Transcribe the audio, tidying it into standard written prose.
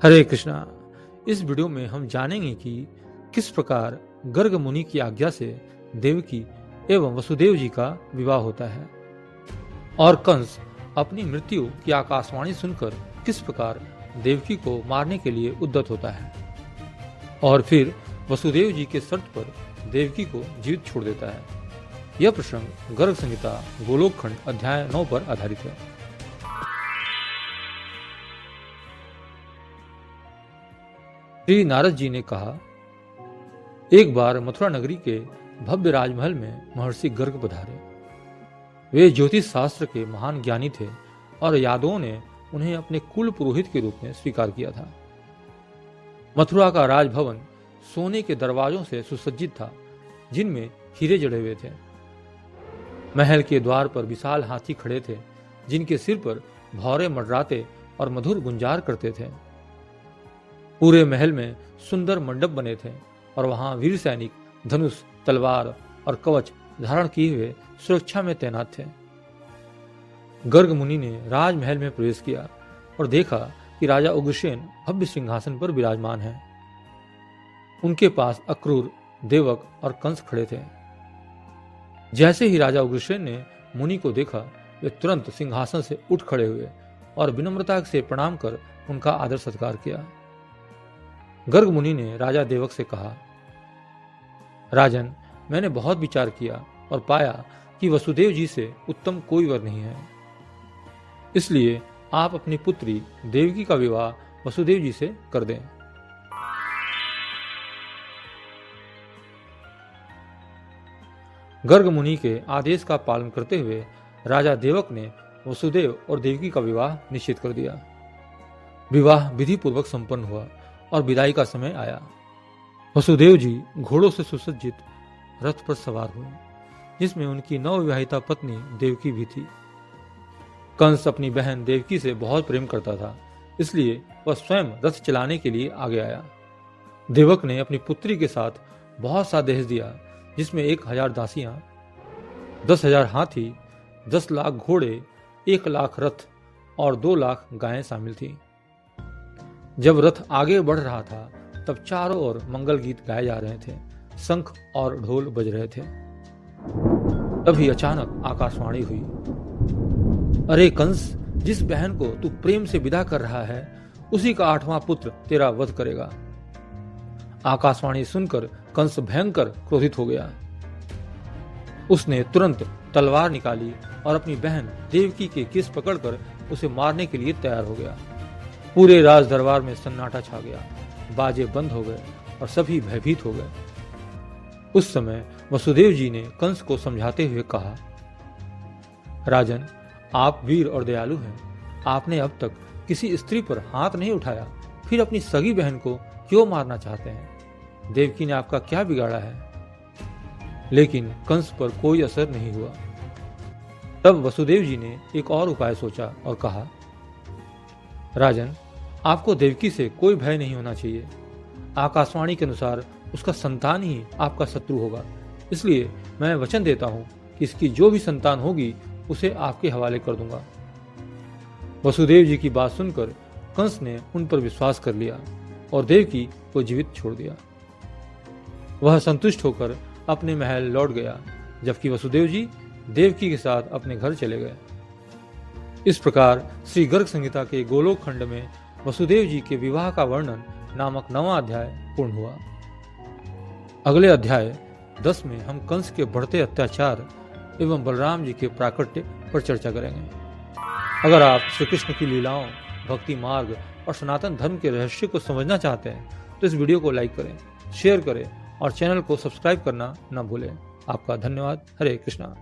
हरे कृष्णा। इस वीडियो में हम जानेंगे कि किस प्रकार गर्ग मुनि की आज्ञा से देवकी एवं वसुदेव जी का विवाह होता है और कंस अपनी मृत्यु की आकाशवाणी सुनकर किस प्रकार देवकी को मारने के लिए उद्यत होता है और फिर वसुदेव जी के शर्त पर देवकी को जीवित छोड़ देता है। यह प्रसंग गर्ग संहिता गोलोक खंड अध्याय 9 पर आधारित है। श्री नारद जी ने कहा, एक बार मथुरा नगरी के भव्य राजमहल में महर्षि गर्ग पधारे। वे ज्योतिष शास्त्र के महान ज्ञानी थे और यादवों ने उन्हें अपने कुल पुरोहित के रूप में स्वीकार किया था। मथुरा का राजभवन सोने के दरवाजों से सुसज्जित था, जिनमें हीरे जड़े हुए थे। महल के द्वार पर विशाल हाथी खड़े थे, जिनके सिर पर भौरे मंडराते और मधुर गुंजार करते थे। पूरे महल में सुंदर मंडप बने थे और वहां वीर सैनिक धनुष, तलवार और कवच धारण किए हुए सुरक्षा में तैनात थे। गर्ग मुनि ने राजमहल में प्रवेश किया और देखा कि राजा उग्रसेन भव्य सिंहासन पर विराजमान हैं। उनके पास अक्रूर, देवक और कंस खड़े थे। जैसे ही राजा उग्रसेन ने मुनि को देखा, वे तुरंत सिंहासन से उठ खड़े हुए और विनम्रता से प्रणाम कर उनका आदर सत्कार किया। गर्ग मुनि ने राजा देवक से कहा, राजन, मैंने बहुत विचार किया और पाया कि वसुदेव जी से उत्तम कोई वर नहीं है। इसलिए आप अपनी पुत्री देवकी का विवाह वसुदेव जी से कर दें। गर्ग मुनि के आदेश का पालन करते हुए राजा देवक ने वसुदेव और देवकी का विवाह निश्चित कर दिया। विवाह विधि पूर्वक संपन्न हुआ और विदाई का समय आया। वसुदेव जी घोड़ों से सुसज्जित रथ पर सवार हुए, जिसमें उनकी नवविवाहिता पत्नी देवकी भी थी। कंस अपनी बहन देवकी से बहुत प्रेम करता था, इसलिए वह स्वयं रथ चलाने के लिए आगे आया। देवक ने अपनी पुत्री के साथ बहुत सा दहेज दिया, जिसमें 1000 दासियां, 10,000 हाथी, 10 लाख घोड़े, 1 लाख रथ और 2 लाख गायें शामिल थी। जब रथ आगे बढ़ रहा था, तब चारों ओर मंगल गीत गाए जा रहे थे, शंख और ढोल बज रहे थे। तभी अचानक आकाशवाणी हुई, अरे कंस, जिस बहन को तू प्रेम से विदा कर रहा है, उसी का 8वां पुत्र तेरा वध करेगा। आकाशवाणी सुनकर कंस भयंकर क्रोधित हो गया। उसने तुरंत तलवार निकाली और अपनी बहन देवकी के केस पकड़कर उसे मारने के लिए तैयार हो गया। पूरे राज दरबार में सन्नाटा छा गया, बाजे बंद हो गए और सभी भयभीत हो गए। उस समय वसुदेव जी ने कंस को समझाते हुए कहा, राजन, आप वीर और दयालु हैं। आपने अब तक किसी स्त्री पर हाथ नहीं उठाया, फिर अपनी सगी बहन को क्यों मारना चाहते हैं? देवकी ने आपका क्या बिगाड़ा है? लेकिन कंस पर कोई असर नहीं हुआ। तब वसुदेव जी ने एक और उपाय सोचा और कहा, राजन, आपको देवकी से कोई भय नहीं होना चाहिए। आकाशवाणी के अनुसार उसका संतान ही आपका शत्रु होगा, इसलिए मैं वचन देता हूं कि इसकी जो भी संतान होगी उसे आपके हवाले कर दूंगा। वसुदेव जी की बात सुनकर कंस ने उन पर विश्वास कर लिया और देवकी को जीवित छोड़ दिया। वह संतुष्ट होकर अपने महल लौट गया, जबकि वसुदेव जी देवकी के साथ अपने घर चले गए। इस प्रकार श्री गर्ग संहिता के गोलोक खंड में वसुदेव जी के विवाह का वर्णन नामक 9वां अध्याय पूर्ण हुआ। अगले अध्याय 10 में हम कंस के बढ़ते अत्याचार एवं बलराम जी के प्राकट्य पर चर्चा करेंगे। अगर आप श्री कृष्ण की लीलाओं, भक्ति मार्ग और सनातन धर्म के रहस्य को समझना चाहते हैं, तो इस वीडियो को लाइक करें, शेयर करें और चैनल को सब्सक्राइब करना न भूलें। आपका धन्यवाद। हरे कृष्णा।